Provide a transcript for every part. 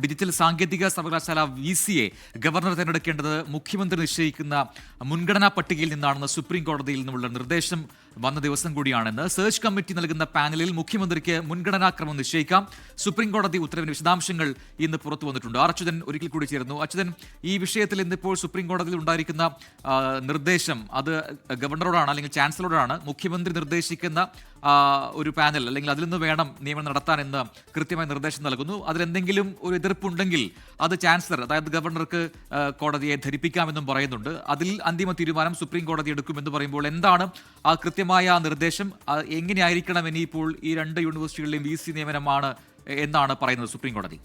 Digital സാങ്കേതിക സർവകലാശാല VC-യെ governor തിരഞ്ഞെടുക്കേണ്ടത് മുഖ്യമന്ത്രി നിശ്ചയിക്കുന്ന മുൻഗണനാ പട്ടികയിൽ നിന്നാണെന്ന് സുപ്രീം കോടതിയിൽ നിന്നുള്ള നിർദ്ദേശം വന്ന ദിവസം കൂടിയാണെന്ന് സെർച്ച് കമ്മിറ്റി നൽകുന്ന പാനലിൽ മുഖ്യമന്ത്രിക്ക് മുൻഗണനാക്രമം നിശ്ചയിക്കാം. സുപ്രീം കോടതി ഉത്തരവിന്റെ വിശദാംശങ്ങൾ ഇന്ന് പുറത്തു വന്നിട്ടുണ്ട്. അച്യുതൻ ഒരിക്കൽ കൂടി ചേരുന്നു. അച്യുതൻ, ഈ വിഷയത്തിൽ ഇന്നിപ്പോൾ സുപ്രീം കോടതിയിൽ ഉണ്ടായിരിക്കുന്ന നിർദ്ദേശം അത് ഗവർണറോടാണ് അല്ലെങ്കിൽ ചാൻസലറോടാണ്. മുഖ്യമന്ത്രി നിർദ്ദേശിക്കുന്ന ഒരു പാനൽ അല്ലെങ്കിൽ അതിൽ നിന്ന് വേണം നിയമനം നടത്താൻ എന്ന് കൃത്യമായ നിർദ്ദേശം നൽകുന്നു. അതിലെന്തെങ്കിലും ഒരു എതിർപ്പുണ്ടെങ്കിൽ അത് ചാൻസലർ, അതായത് ഗവർണർക്ക് കോടതിയെ ധരിപ്പിക്കാമെന്നും പറയുന്നുണ്ട്. അതിൽ അന്തിമ തീരുമാനം സുപ്രീം കോടതി എടുക്കുമെന്ന് പറയുമ്പോൾ എന്താണ് ആ കൃത്യമായ നിർദ്ദേശം? എങ്ങനെയായിരിക്കണം ഇനിയിപ്പോൾ ഈ രണ്ട് യൂണിവേഴ്സിറ്റികളിലെയും VC നിയമനമാണ് എന്നാണ് പറയുന്നത് സുപ്രീം കോടതി?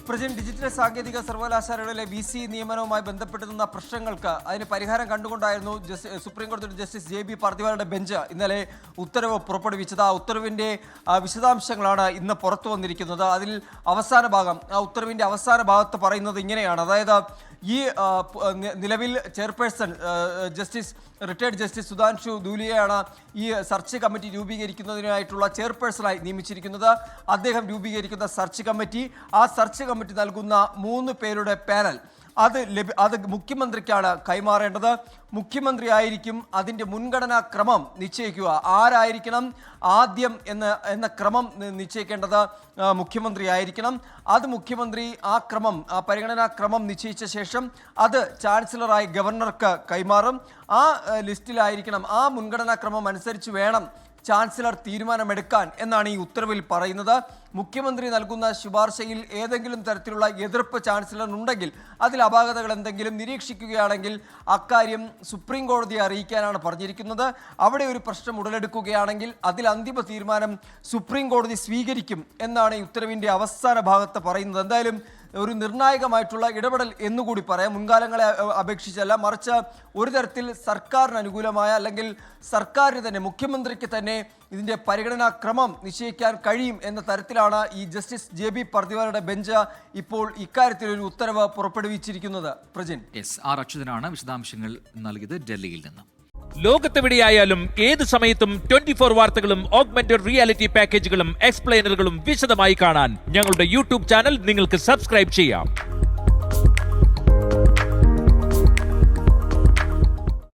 പ്രസിഡന്റ്, ഡിജിറ്റൽ സാങ്കേതിക സർവകലാശാലകളിലെ VC നിയമനവുമായി ബന്ധപ്പെട്ട് നിന്ന പ്രശ്നങ്ങൾക്ക് അതിന് പരിഹാരം കണ്ടുകൊണ്ടായിരുന്നു സുപ്രീം കോടതിയുടെ ജസ്റ്റിസ് JB പാർത്ഥിവാലയുടെ ബെഞ്ച് ഇന്നലെ ഉത്തരവ് പുറപ്പെടുവിച്ചത്. ആ ഉത്തരവിൻ്റെ വിശദാംശങ്ങളാണ് ഇന്ന് പുറത്തു വന്നിരിക്കുന്നത്. അതിൽ അവസാന ഭാഗം, ആ ഉത്തരവിൻ്റെ അവസാന ഭാഗത്ത് പറയുന്നത് ഇങ്ങനെയാണ്. അതായത് ഈ നിലവിൽ ചെയർപേഴ്സൺ റിട്ടയർഡ് ജസ്റ്റിസ് സുധാൻഷു ധൂലിയെയാണ് ഈ സെർച്ച് കമ്മിറ്റി രൂപീകരിക്കുന്നതിനായിട്ടുള്ള ചെയർപേഴ്സണായി നിയമിച്ചിരിക്കുന്നത്. അദ്ദേഹം രൂപീകരിക്കുന്ന സെർച്ച് കമ്മിറ്റി, ആ സെർച്ച് കമ്മിറ്റി നൽകുന്ന 3 പേരുടെ പാനൽ അത് മുഖ്യമന്ത്രിക്കാണ് കൈമാറേണ്ടത്. മുഖ്യമന്ത്രി ആയിരിക്കും അതിൻ്റെ മുൻഗണനാ ക്രമം നിശ്ചയിക്കുക. ആരായിരിക്കണം ആദ്യം എന്ന ക്രമം നിശ്ചയിക്കേണ്ടത് മുഖ്യമന്ത്രി ആയിരിക്കണം. അത് മുഖ്യമന്ത്രി ആ പരിഗണനാ ക്രമം നിശ്ചയിച്ച ശേഷം അത് ചാൻസലറായി ഗവർണർക്ക് കൈമാറും. ആ ലിസ്റ്റിലായിരിക്കണം, ആ മുൻഗണനാ ക്രമം അനുസരിച്ച് വേണം ചാൻസലർ തീരുമാനമെടുക്കാൻ എന്നാണ് ഈ ഉത്തരവിൽ പറയുന്നത്. മുഖ്യമന്ത്രി നൽകുന്ന ശുപാർശയിൽ ഏതെങ്കിലും തരത്തിലുള്ള എതിർപ്പ് ചാൻസലറിനുണ്ടെങ്കിൽ, അതിൽ അപാകതകൾ എന്തെങ്കിലും നിരീക്ഷിക്കുകയാണെങ്കിൽ അക്കാര്യം സുപ്രീം കോടതിയെ അറിയിക്കാനാണ് പറഞ്ഞിരിക്കുന്നത്. അവിടെ ഒരു പ്രശ്നം ഉടലെടുക്കുകയാണെങ്കിൽ അതിൽ അന്തിമ തീരുമാനം സുപ്രീം കോടതി സ്വീകരിക്കും എന്നാണ് ഈ ഉത്തരവിൻ്റെ അവസാന ഭാഗത്ത് പറയുന്നത്. എന്തായാലും ഒരു നിർണായകമായിട്ടുള്ള ഇടപെടൽ എന്നുകൂടി പറയാം. മുൻകാലങ്ങളെ അപേക്ഷിച്ചല്ല, മറിച്ച് ഒരു തരത്തിൽ സർക്കാരിന് അനുകൂലമായ, അല്ലെങ്കിൽ സർക്കാരിന് തന്നെ, മുഖ്യമന്ത്രിക്ക് തന്നെ ഇതിൻ്റെ പരിഗണനാ ക്രമം നിശ്ചയിക്കാൻ കഴിയും എന്ന തരത്തിലാണ് ഈ ജസ്റ്റിസ് JB പാർത്ഥിവാലയുടെ ബെഞ്ച് ഇപ്പോൾ ഇക്കാര്യത്തിൽ ഒരു ഉത്തരവ് പുറപ്പെടുവിച്ചിരിക്കുന്നത്. പ്രജിൻ അച്യുതനാണ് വിശദാംശങ്ങൾ നൽകിയത് ഡൽഹിയിൽ നിന്ന്. ലോകത്തെവിടെയായാലും ഏത് സമയത്തും 24 വാർത്തകളും ഓഗ്മെന്റഡ് റിയാലിറ്റി പാക്കേജുകളും എക്സ്പ്ലെയിനറുകളും വിശദമായി കാണാൻ ഞങ്ങളുടെ YouTube ചാനൽ നിങ്ങൾക്ക് സബ്സ്ക്രൈബ് ചെയ്യാം.